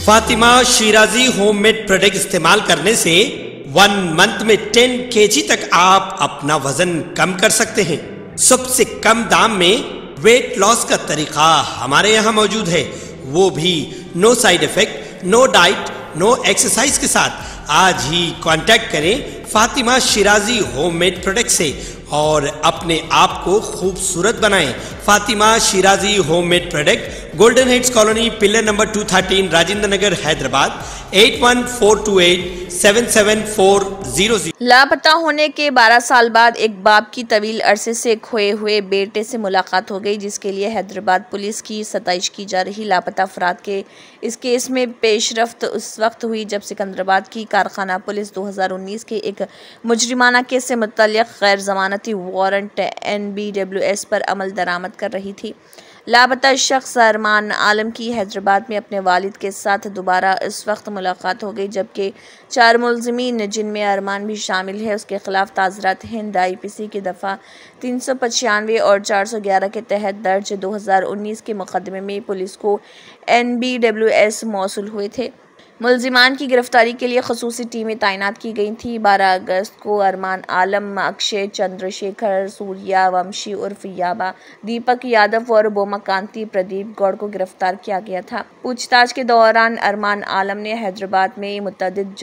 Fatima Shirazi homemade product इस्तेमाल करने से 1 मंथ में 10 kg तक आप अपना वजन कम कर सकते हैं। सबसे कम दाम में वेट लॉस का तरीका हमारे यहाँ मौजूद है, वो भी no side effect, no diet, no exercise के साथ। आज ही कांटेक्ट करें फातिमा शिराजी होममेड प्रोडक्ट से और अपने आप को खूबसूरत बनाएं। Fatima Shirazi homemade product, golden heads colony, pillar number 213, Rajendra Nagar, Hyderabad 8142877400। लापता होने के 12 साल बाद एक बाप की तवील अरसे से खोए हुए बेटे से मुलाकात हो गई, जिसके लिए हैदराबाद पुलिस की सताइश की जा रही। लापता अफराद के इस केस में पेशरफ्त उस वक्त हुई जब सिकंदराबाद की कारखाना पुलिस 2019 के एक मुजरिमाना केस से मुतल्लिक गैर जमानती वारंट NBWS पर अमल दरामद कर रही थी। लापता शख्स अरमान आलम की हैदराबाद में अपने वालिद के साथ दोबारा इस वक्त मुलाकात हो गई, जबकि 4 मुलजिमीन जिनमें अरमान भी शामिल है उसके खिलाफ ताज़रात हिंद IPC की दफ़ा 395 और 411 के तहत दर्ज 2019 के मुकदमे में पुलिस को NBWS मौसूल हुए थे। मुलजिमान की गिरफ्तारी के लिए खसूसी टीमें तैनात की गई थी। 12 अगस्त को अरमान आलम, अक्षय चंद्रशेखर, सूर्या वंशी उर्फ याबा, दीपक यादव और बोमा कांति प्रदीप गौड़ को गिरफ्तार किया गया था। पूछताछ के दौरान अरमान आलम ने हैदराबाद में मुतअद्दिद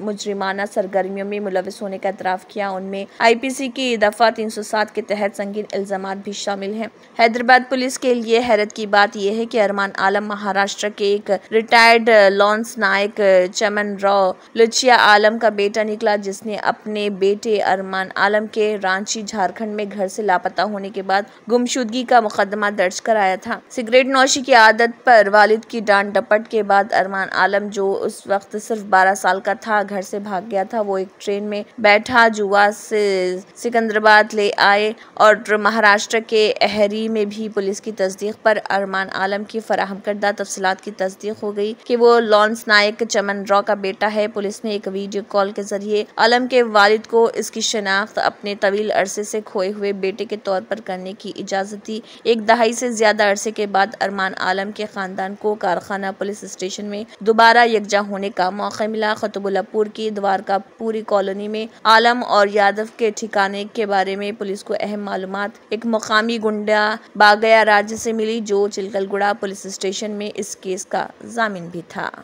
मुजरिमाना सरगर्मियों में मुलविस होने का एतराफ़ किया। उनमें IPC की दफ़ा 307 के तहत संगीन इल्ज़ामात भी शामिल हैं। हैदराबाद पुलिस के लिए हैरत की बात यह है कि अरमान आलम महाराष्ट्र के एक रिटायर्ड लॉन्स नायक चमन राव लुचिया आलम का बेटा निकला, जिसने अपने बेटे अरमान आलम के रांची झारखंड में घर से लापता होने के बाद गुमशुदगी का मुकदमा दर्ज कराया था। सिगरेट नौशी की आदत पर वालिद की डांट डपट के बाद अरमान आलम, जो उस वक्त सिर्फ 12 साल का था, घर से भाग गया था। वो एक ट्रेन में बैठा जुआ से सिकंदराबाद ले आए और महाराष्ट्र के अहरी में भी पुलिस की तस्दीक पर अरमान आलम की फराहम करदा तफसीलात की तस्दीक हो गई कि वो लॉन्स नायक चमन राव का बेटा है। पुलिस ने एक वीडियो कॉल के जरिए आलम के वालिद को इसकी शनाख्त अपने तवील अरसे से खोए हुए बेटे के तौर पर करने की इजाजत दी। 1 दहाई से ज्यादा अरसे के बाद अरमान आलम के खानदान को कारखाना पुलिस स्टेशन में दोबारा यकजा होने का मौका मिला। खतुबुल्लापुर की द्वारकापुरी कॉलोनी में आलम और यादव के ठिकाने के बारे में पुलिस को अहम मालूमात एक मुकामी गुंडा बागया राज्य से मिली, जो चिलकलगुड़ा पुलिस स्टेशन में इस केस का जामिन भी था।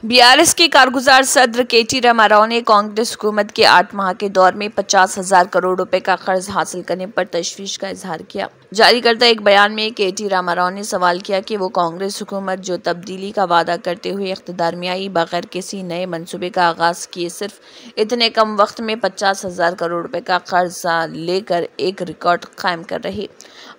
BRS के कारगुजार सदर KT रामाराव ने कांग्रेस हुकूमत के 8 माह के दौर में 50,000 करोड़ रुपए का कर्ज हासिल करने पर तशवीश का इजहार किया। जारी करता एक बयान में KT रामाराव ने सवाल किया कि वो कांग्रेस हुकूमत जो तब्दीली का वादा करते हुए इख्तिदार में आई, बगैर किसी नए मंसूबे का आगाज किए सिर्फ इतने कम वक्त में 50,000 करोड़ रुपए का कर्जा लेकर एक रिकॉर्ड कायम कर रही।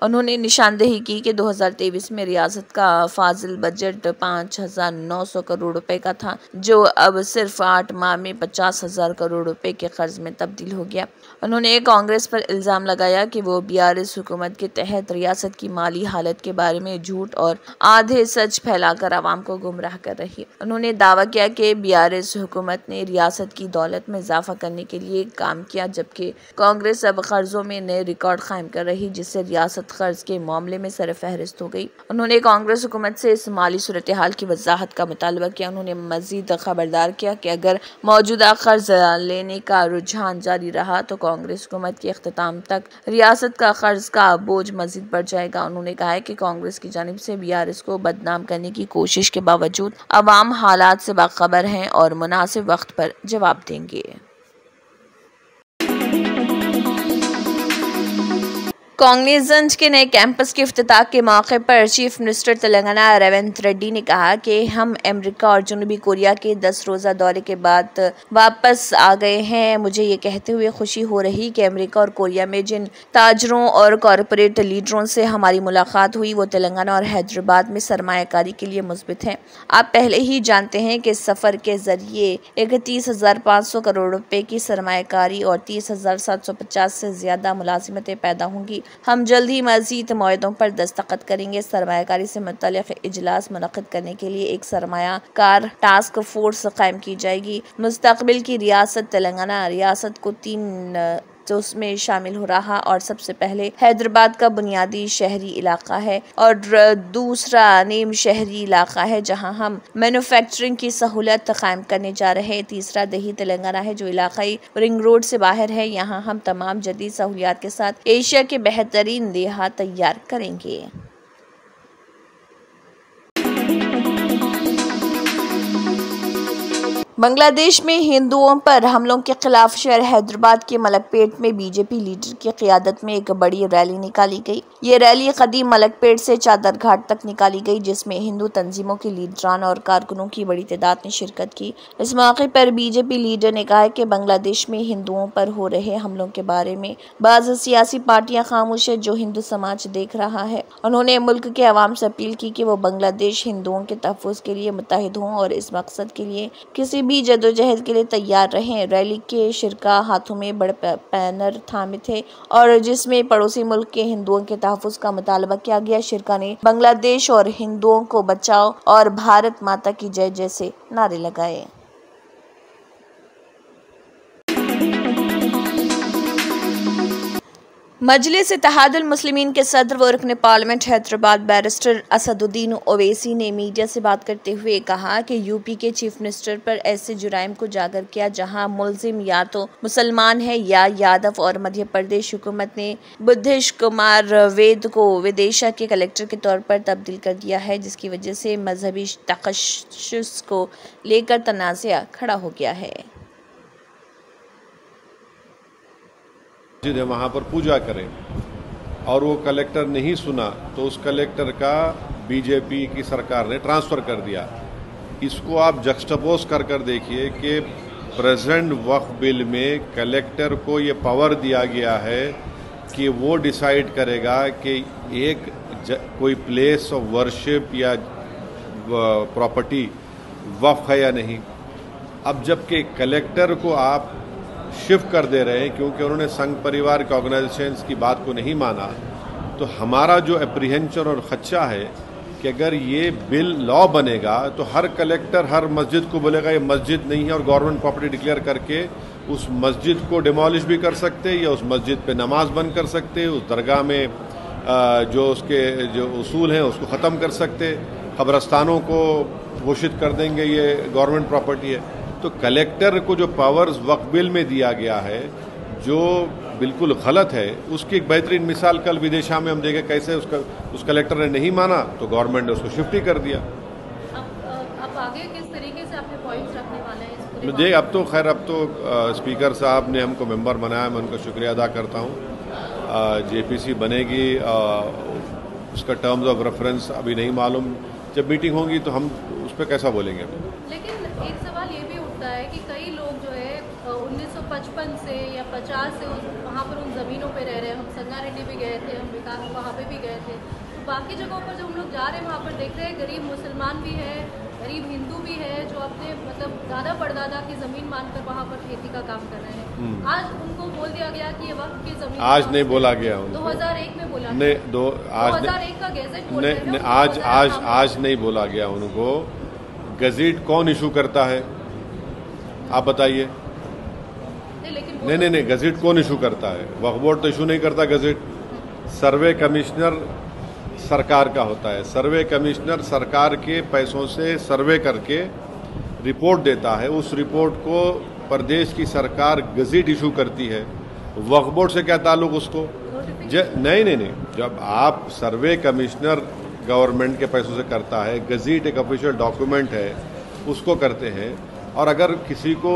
उन्होंने निशानदेही की कि 2023 में रियासत का फाजिल बजट 5,900 करोड़ रुपए का था, जो अब सिर्फ 8 माह में 50,000 करोड़ रुपए के कर्ज में तब्दील हो गया। उन्होंने कांग्रेस पर इल्जाम लगाया कि वो BRS हुकूमत के तहत रियासत की माली हालत के बारे में झूठ और आधे सच फैलाकर आवाम को गुमराह कर रही। उन्होंने दावा किया कि BRS हुकूमत ने रियासत की दौलत में इजाफा करने के लिए काम किया, जबकि कांग्रेस अब कर्जों में नए रिकॉर्ड कायम कर रही, जिससे रियासत कर्ज के मामले में सरफहरिस्त हो गई। उन्होंने कांग्रेस हुकूमत से इस माली सूरत हाल की वजाहत का मुतालबा किया। उन्होंने मजीद खबरदार किया कि अगर मौजूदा कर्ज लेने का रुझान जारी रहा तो कांग्रेस हुकूमत के इख्तिताम तक रियासत का कर्ज का बोझ मजीद बढ़ जाएगा। उन्होंने कहा है कि कांग्रेस की जानिब से BRS को बदनाम करने की कोशिश के बावजूद अवाम हालात से बाखबर हैं और मुनासिब वक्त पर जवाब देंगे। कांग्रेसगंज के नए कैंपस के इफ्तिताह के मौके पर चीफ मिनिस्टर तेलंगाना रेवंत रेड्डी ने कहा कि हम अमेरिका और जनूबी कोरिया के 10 रोज़ा दौरे के बाद वापस आ गए हैं। मुझे ये कहते हुए खुशी हो रही कि अमेरिका और कोरिया में जिन ताजरों और कॉरपोरेट लीडरों से हमारी मुलाकात हुई वो तेलंगाना और हैदराबाद में सरमायाकारी के लिए मुस्बित हैं। आप पहले ही जानते हैं कि इस सफ़र के ज़रिए 31,500 करोड़ रुपए की सरमायाकारी और 30,750 से ज़्यादा मुलाजिमतें पैदा होंगी। हम जल्द ही मज़ीद मुआहदों पर दस्तखत करेंगे। सरमायाकारी से मुतल्लिक़ इजलास मुनक़्क़िद करने के लिए एक सरमायाकार टास्क फोर्स कायम की जाएगी। मुस्तक़बिल की रियासत तेलंगाना रियासत को 3 तो उसमें शामिल हो रहा। और सबसे पहले हैदराबाद का बुनियादी शहरी इलाका है और दूसरा नीम शहरी इलाका है जहां हम मैन्युफैक्चरिंग की सहूलत कायम करने जा रहे हैं। तीसरा दही तेलंगाना है जो इलाकाई रिंग रोड से बाहर है। यहाँ हम तमाम जदीद सहूलियात के साथ एशिया के बेहतरीन देहात तैयार करेंगे। बांग्लादेश में हिंदुओं पर हमलों के खिलाफ शहर हैदराबाद के मलकपेट में बीजेपी लीडर की क़ियादत में एक बड़ी रैली निकाली गई। ये रैली कदीम मलकपेट से चादर घाट तक निकाली गई जिसमें हिंदू तंजीमों के लीडरान और कारकुनों की बड़ी तादाद ने शिरकत की। इस मौके पर बीजेपी लीडर ने कहा कि बांग्लादेश में हिंदुओं पर हो रहे हमलों के बारे में बाज़ सियासी पार्टियां खामोश है जो हिंदू समाज देख रहा है। उन्होंने मुल्क के अवाम से अपील की कि वो बांग्लादेश हिंदुओं के तहफ़्फ़ुज़ के लिए मुत्तहिद हों और इस मकसद के लिए किसी भी जदोजहद के लिए तैयार रहें। रैली के शिरका हाथों में बड़े बैनर थामे थे और जिसमें पड़ोसी मुल्क के हिंदुओं के तहफ़्फ़ुज़ का मुतालबा किया गया। शिरका ने बांग्लादेश और हिंदुओं को बचाओ और भारत माता की जय जैसे नारे लगाए। मजलिस इत्तेहादुल मुस्लिमीन के सदर व रुकन पार्लियामेंट हैदराबाद बैरिस्टर असदुद्दीन ओवैसी ने मीडिया से बात करते हुए कहा कि यूपी के चीफ मिनिस्टर पर ऐसे जुराइम को उजागर किया जहां मुलजिम या तो मुसलमान है या यादव। और मध्य प्रदेश हुकूमत ने बुद्धेश कुमार वेद को विदिशा के कलेक्टर के तौर पर तब्दील कर दिया है जिसकी वजह से मजहबी तखस्सुस को लेकर तनाज़ा खड़ा हो गया है। जिन्हें वहाँ पर पूजा करें और वो कलेक्टर नहीं सुना तो उस कलेक्टर का बीजेपी की सरकार ने ट्रांसफ़र कर दिया। इसको आप जक्सटपोज कर देखिए कि प्रेजेंट वक्फ बिल में कलेक्टर को ये पावर दिया गया है कि वो डिसाइड करेगा कि एक कोई प्लेस ऑफ वर्शिप या प्रॉपर्टी वक्फ है या नहीं। अब जबकि कलेक्टर को आप शिफ्ट कर दे रहे हैं क्योंकि उन्होंने संघ परिवार के ऑर्गेनाइजेशंस की बात को नहीं माना, तो हमारा जो एप्रीहेंशन और खदशा है कि अगर ये बिल लॉ बनेगा तो हर कलेक्टर हर मस्जिद को बोलेगा ये मस्जिद नहीं है और गवर्नमेंट प्रॉपर्टी डिक्लेयर करके उस मस्जिद को डिमोलिश भी कर सकते या उस मस्जिद पे नमाज बंद कर सकते, उस दरगाह में जो उसके जो उसूल हैं उसको ख़त्म कर सकते, कब्रस्तानों को घोषित कर देंगे ये गवर्नमेंट प्रॉपर्टी है। तो कलेक्टर को जो पावर्स वक्फ बिल में दिया गया है जो बिल्कुल गलत है, उसकी एक बेहतरीन मिसाल कल विदिशा में हम देखें कैसे उस कलेक्टर ने नहीं माना तो गवर्नमेंट ने उसको शिफ्ट ही कर दिया। अब आगे किस तरीके से अपने पॉइंट्स रखने वाले हैं? मुझे अब तो स्पीकर साहब ने हमको मेंबर बनाया, मैं उनका शुक्रिया अदा करता हूँ। जेपीसी बनेगी, उसका टर्म्स ऑफ रेफरेंस अभी नहीं मालूम, जब मीटिंग होगी तो हम उस पर कैसा बोलेंगे। लेकिन एक सवाल ये भी उठता है कि कई लोग जो है 1955 से या 50 से वहाँ पर उन ज़मीनों पे रह रहे हैं। हम संगारेड्डी भी गए थे, हम विकास वहाँ पे भी गए थे, तो बाकी जगहों पर जो हम लोग जा रहे हैं वहाँ पर देख रहे हैं गरीब मुसलमान भी है, गरीब हिंदू भी है जो अपने मतलब दादा परदादा की ज़मीन मानकर वहाँ पर खेती का काम कर रहे हैं। आज उनको बोल दिया गया कि ये वक्त की ज़मीन, आज नहीं बोला गया, 2001 में बोला, 2001 का गैजेट आज नहीं बोला गया उनको। गज़ेट कौन इशू करता है आप बताइए? नहीं, गज़ेट कौन इशू करता है? वक्फ बोर्ड तो इशू नहीं करता गज़ेट, सर्वे कमिश्नर सरकार का होता है। सर्वे कमिश्नर सरकार के पैसों से सर्वे करके रिपोर्ट देता है, उस रिपोर्ट को प्रदेश की सरकार गज़ेट इशू करती है। वक्फ बोर्ड से क्या ताल्लुक उसको? नहीं, जब आप सर्वे कमिश्नर गवर्नमेंट के पैसों से करता है, गज़ेट एक ऑफिशियल डॉक्यूमेंट है, उसको करते हैं। और अगर किसी को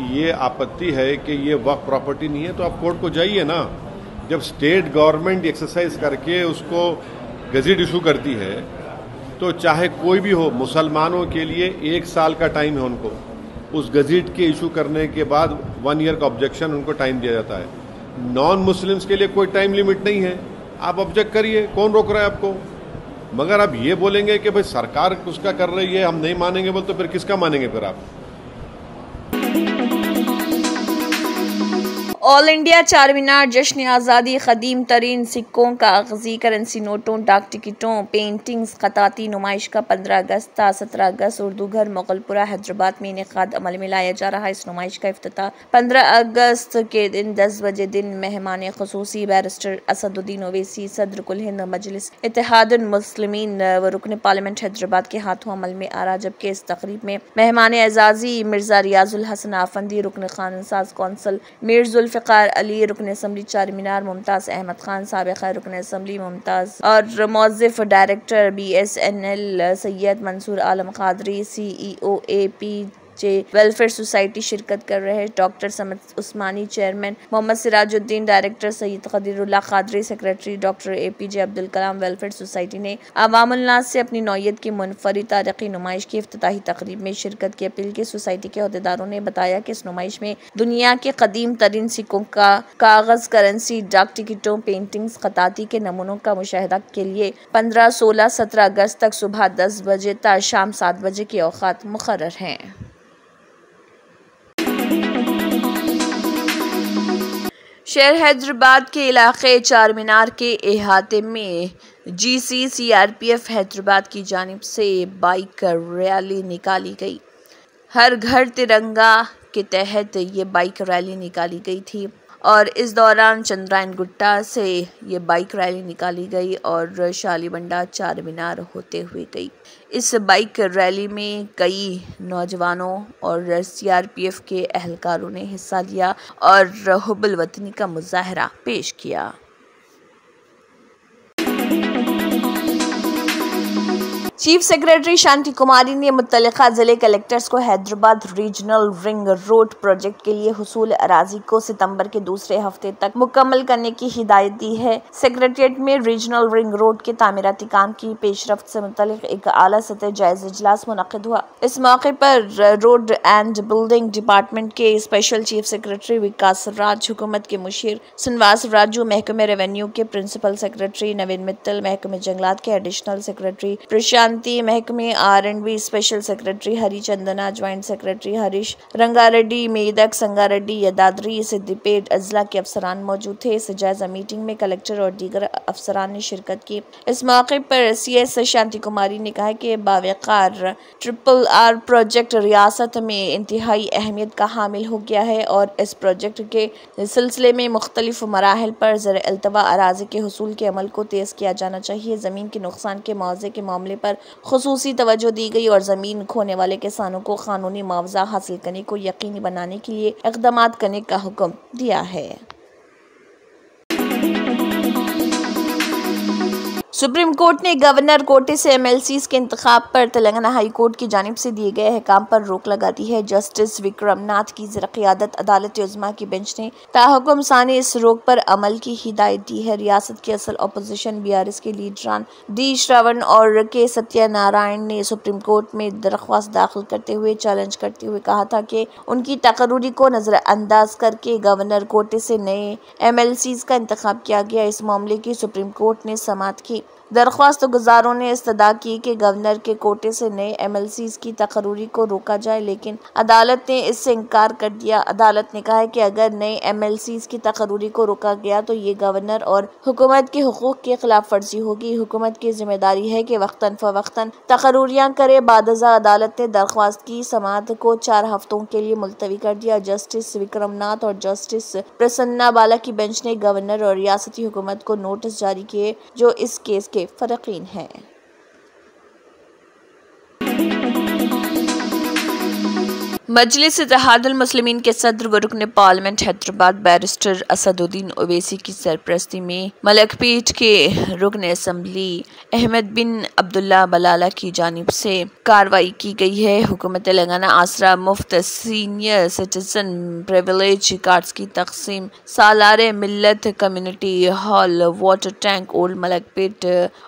ये आपत्ति है कि ये वक्फ प्रॉपर्टी नहीं है तो आप कोर्ट को जाइए ना। जब स्टेट गवर्नमेंट एक्सरसाइज करके उसको गज़ेट इशू करती है तो चाहे कोई भी हो, मुसलमानों के लिए 1 साल का टाइम है उनको, उस गज़ेट के इशू करने के बाद 1 ईयर का ऑब्जेक्शन उनको टाइम दिया जाता है। नॉन मुस्लिम्स के लिए कोई टाइम लिमिट नहीं है, आप ऑब्जेक्ट करिए, कौन रोक रहा है आपको? मगर आप ये बोलेंगे कि भाई सरकार उसका कर रही है हम नहीं मानेंगे, बोल तो फिर किसका मानेंगे फिर आप? ऑल इंडिया चारमीनार जश्न आज़ादी कदीम तरीन सिक्कों का कागजी करेंसी नोटों, डाक टिकटों, पेंटिंग्स, खताती नुमाइश का 15 अगस्त था 17 अगस्त उर्दू घर मुगलपुरा हैदराबाद में इनेकाद अमल में लाया जा रहा। इस नुमाइश का इफ्तिताह 15 अगस्त के दिन 10 बजे दिन मेहमान खुसूसी बैरिस्टर असदुद्दीन ओवैसी सदर कुल हिंद मजलिस इत्तेहादुल मुस्लिमीन व रुकन पार्लियामेंट हैदराबाद के हाथों अमल में आ रहा, जबकि इस तकरीब में मेहमान एजाजी मिर्जा रियाजुल हसन आफंदी, रुकन कानून साज कौंसल मीर जुल्फ़िकार अली, रुकन असम्बली चारमीनार मुमताज़ अहमद खान, साबिक़ा रुकन असम्बली मुमताज़ और मौज़िफ़ director BSNL Syed Mansoor Alam Qadri, CEO APJ welfare society शिरकत कर रहे हैं। Doctor Samad Usmani chairman, Mohammed Sirajuddin director, Syed Qadeerullah Qadri secretary, doctor APJ Abdul Kalam welfare society ने अवामुल नास से अपनी नौयत की मुनफरिद तारीख़ी नुमाइश की इफ्तिताही तकरीब में शिरकत की अपील की। सोसाइटी के अहदेदारों ने बताया कि इस नुमाइश में दुनिया के कदीम तरीन सिक्कों का कागज़ करेंसी, डाक टिकटों, पेंटिंग्स, खताती के नमूनों का मुशाहिदा के लिए 15, 16, 17 अगस्त तक सुबह 10 बजे तक शाम 7 बजे के औकात मुकर्रर हैं। शहर हैदराबाद के इलाके चारमीनार के अहाते में GC CRPF हैदराबाद की जानिब से बाइक रैली निकाली गई। हर घर तिरंगा के तहत ये बाइक रैली निकाली गई थी और इस दौरान चंद्रायन गुट्टा से ये बाइक रैली निकाली गई और शालीबंडा चारमीनार होते हुए गई। इस बाइक रैली में कई नौजवानों और CRPF के एहलकारों ने हिस्सा लिया और हुब्बुल वतनी का मुजाहरा पेश किया। चीफ सेक्रेटरी शांति कुमारी ने मुत्तलिका जिले कलेक्टर्स को Hyderabad regional ring road project के लिए हुसूल अराजी को सितंबर के दूसरे हफ्ते तक मुकम्मल करने की हिदायत दी है। सेक्रेटरिएट में रीजनल रिंग रोड के तामीराती काम की पेशरफ्त से मुतल्लिक एक आला सतह जायजा इजलास मुनक़िद हुआ। इस मौके पर रोड एंड बिल्डिंग डिपार्टमेंट के स्पेशल चीफ सेक्रेटरी विकास राज, हुकूमत के मुशीर श्रीनिवास राजू, महकमे रेवेन्यू के प्रिंसिपल सेक्रेटरी नवीन मित्तल, महकमे जंगलात के एडिशनल सेक्रेटरी प्रशांति, महकमे R&B special secretary Harichandana, joint secretary Harish Rangareddy, Medak Sangareddy, Yadadri, Siddipet अजला के अफसरान मौजूद थे। इस जायजा मीटिंग में कलेक्टर और दीगर अफसरान ने शिरकत की। इस मौके पर CS शांति कुमारी ने कहा कि बावकार RRR प्रोजेक्ट रियासत में इंतहाई अहमियत का हामिल हो गया है और इस प्रोजेक्ट के सिलसिले में मुख्तलिफ मराहिल पर ज़र अल्तवा अराज़ी के हुसूल के अमल को तेज़ किया जाना चाहिए। ज़मीन के नुकसान के मुआवजे के मामले पर खुसूसी तवज्जो दी गई और ज़मीन खोने वाले किसानों को कानूनी मुआवजा हासिल करने को यकीनी बनाने के लिए इक़दामात करने का हुक्म दिया है। सुप्रीम कोर्ट ने गवर्नर कोटे से MLCs के इंतखाब पर तेलंगाना हाई कोर्ट की जानिब से दिए गए अहकाम पर रोक लगा दी है। जस्टिस विक्रम नाथ की ज़र-क़ियादत अदालत उज़्मा की बेंच ने ताहुकुम सानी इस रोक पर अमल की हिदायत दी है। रियासत की असल अपोजिशन BRS के लीडरान D श्रवण और K सत्यनारायण ने सुप्रीम कोर्ट में दरख्वास्त दाखिल करते हुए चैलेंज करते हुए कहा था कि उनकी तकर्री को नज़रअंदाज करके गवर्नर कोटे से नए MLCs का इंतखाब किया गया। इस मामले की सुप्रीम कोर्ट ने समाअत की। दरख्वास्त गुजारों ने इस्तदा की कि गवर्नर के कोटे से नए MLCs की तकर्री को रोका जाए, लेकिन अदालत ने इससे इनकार कर दिया। अदालत ने कहा है कि अगर नए MLCs की तकर्री को रोका गया तो ये गवर्नर और हुकूमत के हुकूक की खिलाफ वर्जी होगी। हुकूमत की जिम्मेदारी है कि वक्तन फ़वक्तन तकर्रियाँ करे। बादज़ा अदालत ने दरख्वास्त की समाअत को 4 हफ्तों के लिए मुलतवी कर दिया। जस्टिस विक्रम नाथ और जस्टिस प्रसन्ना बाला की बेंच ने गवर्नर और रियासती हुकूमत को नोटिस जारी किए जो इस केस के फरकीन हैं। मजलिस इत्तेहादुल मुस्लिमीन के सदर व रुकन पार्लियामेंट हैदराबाद बैरिस्टर असदुद्दीन ओवैसी की सरपरस्ती में मलकपेट के रुकन असम्बली अहमद बिन अब्दुल्ला बलाला की जानिब से कार्रवाई की गई है। हुकूमत तेलंगाना आसरा मुफ्त सीनियर सिटीजन प्रिविलेज कार्ड्स की तकसीम, सालारे मिल्लत community hall, water tank old Malakpet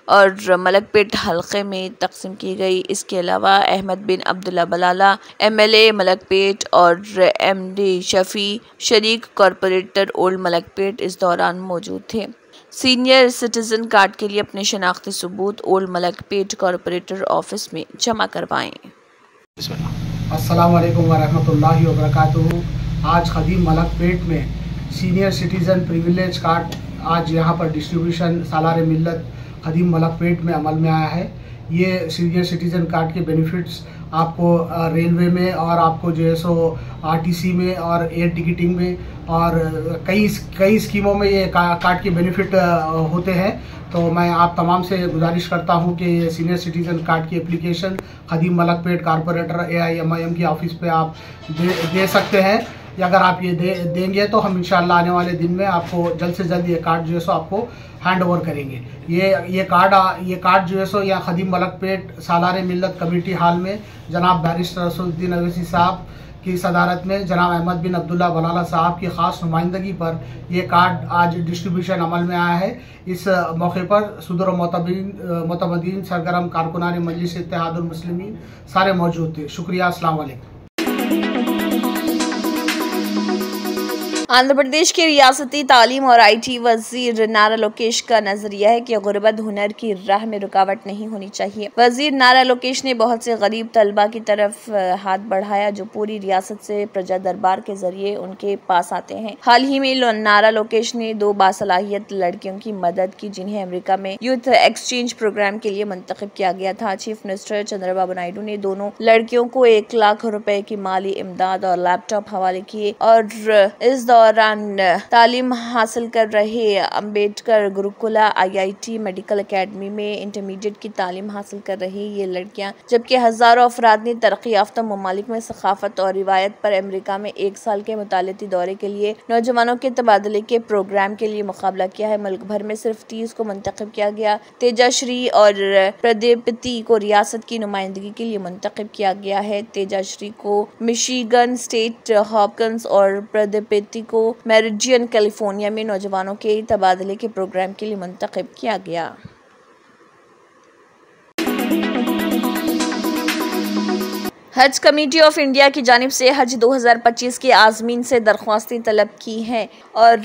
और मलकपेट हल्के में तकसीम की गई। इसके अलावा अहमद बिन अब्दुल्ला बलाला MLA मलकपेट और MD शफी शरीक कॉरपोरेटर ओल्ड मलकपेट इस दौरान मौजूद थे। सीनियर सिटीजन कार्ड के लिए अपने शनाख्ती सबूत ओल्ड मलकपेट कॉरपोरेटर ऑफिस में जमा करवाएं। अस्सलाम वालेकुम वरहमतुल्लाहि वबरकातुहू। आज कदीम मलकपेट में सीनियर सिटीज़न प्रिविलेज कार्ड आज यहाँ पर डिस्ट्रीब्यूशन सालार मिल्लत खदीम मलकपेट में अमल में आया है। ये सीनियर सिटीज़न कार्ड के बेनिफिट्स आपको रेलवे में और आपको जो है सो आरटीसी में और एयर टिकटिंग में और कई स्कीमों में ये कार्ड के बेनिफिट होते हैं। तो मैं आप तमाम से गुजारिश करता हूँ कि ये सीनियर सिटीज़न कार्ड की एप्लीकेशन खदीम मलकपेट कारपोरेटर AIMIM की ऑफिस पे आप दे सकते हैं। अगर आप ये देंगे तो हम इंशाल्लाह आने वाले दिन में आपको जल्द से जल्द ये कार्ड जो है सो आपको हैंड ओवर करेंगे। ये कार्ड जो है सो यहाँ खदीम मलकपेट सालार मिल्लत कमेटी हॉल में जनाब बैरिस्टर रसूलुद्दीन अवैसी साहब की सदारत में जनाब अहमद बिन अब्दुल्ला बलाला साहब की ख़ास नुमाइंदगी पर ये कार्ड आज डिस्ट्रीब्यूशन अमल में आया है। इस मौके पर सुदर मोतमदीन सरगर्म कारकुनान मजलिस इत्तेहादुल मुस्लिमीन सारे मौजूद थे। शुक्रिया। अस्सलाम वालेकुम। आंध्र प्रदेश के रियासती तालीम और IT वजीर नारा लोकेश का नजरिया है कि गुर्बत हुनर की राह में रुकावट नहीं होनी चाहिए। वजीर नारा लोकेश ने बहुत से गरीब तलबा की तरफ हाथ बढ़ाया जो पूरी रियासत से प्रजा दरबार के जरिए उनके पास आते हैं। हाल ही में नारा लोकेश ने 2 बासलाहियत लड़कियों की मदद की जिन्हें अमेरिका में यूथ एक्सचेंज प्रोग्राम के लिए मुंतखब किया गया था। चीफ मिनिस्टर चंद्रबाबू नायडू ने दोनों लड़कियों को 1 लाख रुपए की माली इमदाद और लैपटॉप हवाले किए और इस दौरान तालीम हासिल कर रहे अंबेडकर गुरुकुला IIT मेडिकल एकेडमी में इंटरमीडिएट की तालीम हासिल कर रही ये लड़कियां, जबकि हजारों अफराद ने तरक्की याफ्ता ममालिक में सकाफत और रिवायत पर अमेरिका में 1 साल के मुतालिती दौरे के लिए नौजवानों के तबादले के प्रोग्राम के लिए मुकाबला किया है। मुल्क भर में सिर्फ 30 को मुंतखब किया गया। तेजाश्री और प्रदीप्ति को रियासत की नुमाइंदगी के लिए मुंतखब किया गया है। तेजाश्री को मिशिगन स्टेट हॉपकिंस और प्रदीप्ति को मेरिडियन कैलिफोर्निया में नौजवानों के तबादले के प्रोग्राम के लिए मुंतखब किया गया। हज कमेटी ऑफ इंडिया की जानिब से हज 2025 के आज़मीन से दरख्वास्तें तलब की हैं और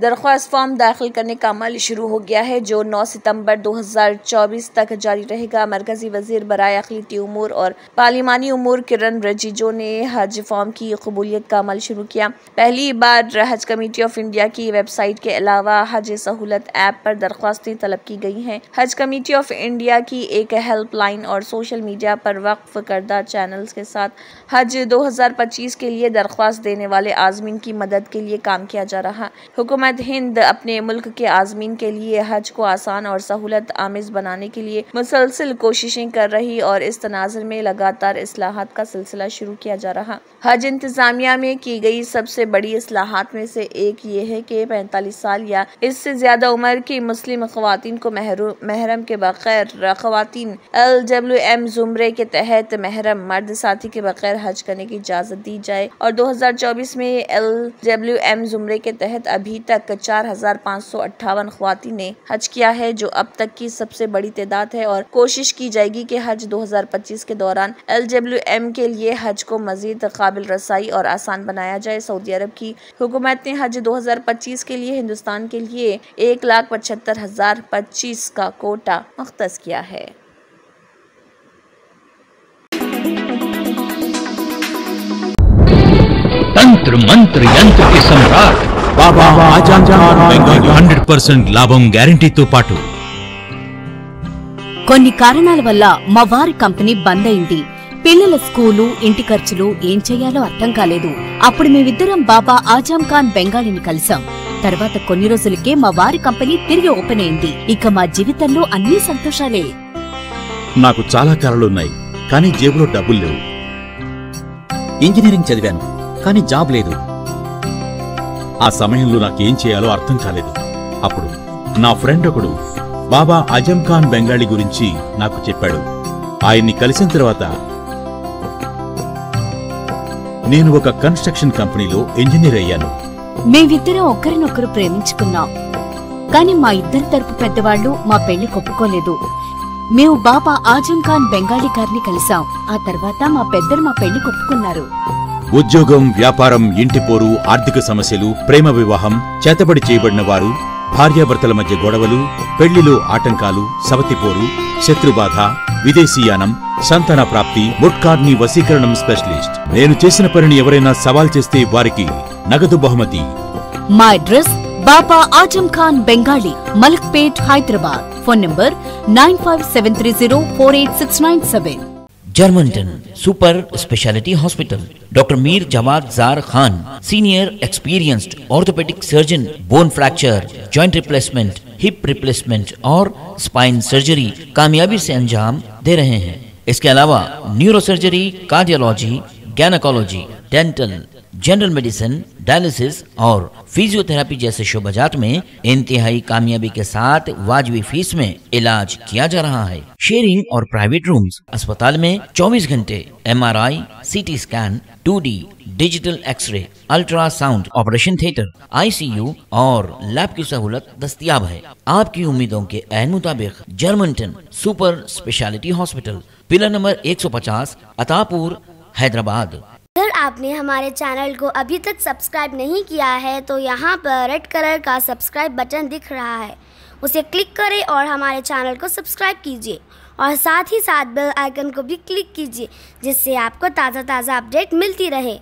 दरख्वास्त फॉर्म दाखिल करने का अमल शुरू हो गया है जो 9 सितंबर 2024 तक जारी रहेगा। मरकजी वजीर बराए अक़लीती उमूर और पार्लिमानी उमूर किरण रिजिजू ने हज फॉर्म की कबूलियत का अमल शुरू किया। पहली बार हज कमेटी ऑफ इंडिया की वेबसाइट के अलावा हज सहूलत ऐप पर दरख्वास्तें तलब की गई हैं। हज कमेटी ऑफ इंडिया की एक हेल्पलाइन और सोशल मीडिया पर वक्फ करदा चैनल के साथ हज 2025 के लिए दरख्वास्त देने वाले आज़मीन की मदद के लिए काम किया जा रहा। हुकूमत हिंद अपने मुल्क के आज़मीन के लिए हज को आसान और सहूलत आमिज बनाने के लिए मुसलसल कोशिशें कर रही और इस तनाज़ुर में लगातार इस्लाहात का सिलसिला शुरू किया जा रहा। हज इंतजामिया में की गई सबसे बड़ी इस्लाहात में से एक ये है कि 45 साल या इससे ज्यादा उम्र की मुस्लिम ख़वातीन को महरम के बगैर ख़वातीन LWM जुमरे के तहत महरम मर्द साथी के बगैर हज करने की इजाजत दी जाए और 2024 में LWM जुमरे के तहत अभी तक 4558 ख़वातीन ने हज किया है जो अब तक की सबसे बड़ी तादाद है और कोशिश की जाएगी कि हज 2025 के दौरान LWM के लिए हज को मजीद काबिल रसाई और आसान बनाया जाए। सऊदी अरब की हुकूमत ने हज 2025 के लिए हिंदुस्तान के लिए 1,75,025 का कोटा मुख्तस किया है। तंत्र मंत्र यंत्र के सम्राट बाबा आजम खान బెంగాలీ 100% లాభం గ్యారెంటీతో పాటు కొన్ని కారణాల వల్ల మా వారి కంపెనీ బంద్ అయింది. పిల్లల స్కూలు, ఇంటి ఖర్చులు ఏం చేయాలో అర్థం కాలేదు. అప్పుడు మేమిద్దరం బాబా ఆజం ఖాన్ బెంగాలీని కలిసాం. తర్వాత కొన్ని రోజులకే మా వారి కంపెనీ తిరిగి ఓపెన్ అయింది. ఇక మా జీవితంలో అన్ని సంతోషాలే. నాకు చాలా కలలున్నాయి కానీ జేబులో డబ్బులు లేవు. ఇంజనీరింగ్ చదివాను కానీ జాబ్ లేదు. ఆ సమయంలో నాకేం చేయాలో అర్థం కాలేదు. అప్పుడు నా ఫ్రెండ్ ఒకడు బాబా ఆజం ఖాన్ బెంగాలీ గురించి నాకు చెప్పాడు. ఆయన్ని కలిసిన తర్వాత నేను ఒక కన్స్ట్రక్షన్ కంపెనీలో ఇంజనీర్ అయ్యాను. మేమిద్దరం ఒకరినొకరు ప్రేమించుకున్నాం. కానీ మా ఇద్దరి తరపు పెద్దవాళ్లు మా పెళ్లి ఒప్పుకోలేదు. మేము బాబా ఆజం ఖాన్ బెంగాలీ గారిని కలిసాం. ఆ తర్వాత మా పెద్దలు మా పెళ్లి ఒప్పుకున్నారు. ఉద్యోగం, వ్యాపారం, ఇంటిపోరు, ఆర్థిక సమస్యలు, ప్రేమ వివాహం, చేతబడి చేయబడిన వారు, భార్యాభర్తల మధ్య గొడవలు, పెళ్లిలో ఆటంకాలు, సవతిపోరు, శత్రుబాధ, విదేశీయానం, సంతాన ప్రాప్తి, ముట్కార్ని వశీకరణం స్పెషలిస్ట్. నేను చేసిన పనిని ఎవరైనా సవాల్ చేస్తే వారికి నగదు బహుమతి. My address, Baba Ajam Khan Bengali, Malakpet, Hyderabad. Phone number 9573048697. Germanten super speciality hospital, doctor Mir Jawad Zar Khan, senior experienced orthopaedic surgeon, bone fracture, joint replacement, hip replacement और स्पाइन सर्जरी कामयाबी से अंजाम दे रहे हैं। इसके अलावा neurosurgery, cardiology, gynaecology, dental, general medicine, dialysis और फिजियोथेरेपी जैसे शोबाजात में इंतहाई कामयाबी के साथ वाजबी फीस में इलाज किया जा रहा है। शेयरिंग और प्राइवेट रूम्स, अस्पताल में 24 घंटे MRI, CT scan, 2D digital x-ray, ultrasound, operation theatre, ICU और लैब की सहूलत दस्तयाब है। आपकी उम्मीदों के ऐन मुताबिक Germanten super speciality hospital, pillar number 150, Attapur, Hyderabad. अगर आपने हमारे चैनल को अभी तक सब्सक्राइब नहीं किया है तो यहाँ पर रेड कलर का सब्सक्राइब बटन दिख रहा है, उसे क्लिक करें और हमारे चैनल को सब्सक्राइब कीजिए और साथ ही साथ बेल आइकन को भी क्लिक कीजिए, जिससे आपको ताज़ा अपडेट मिलती रहे।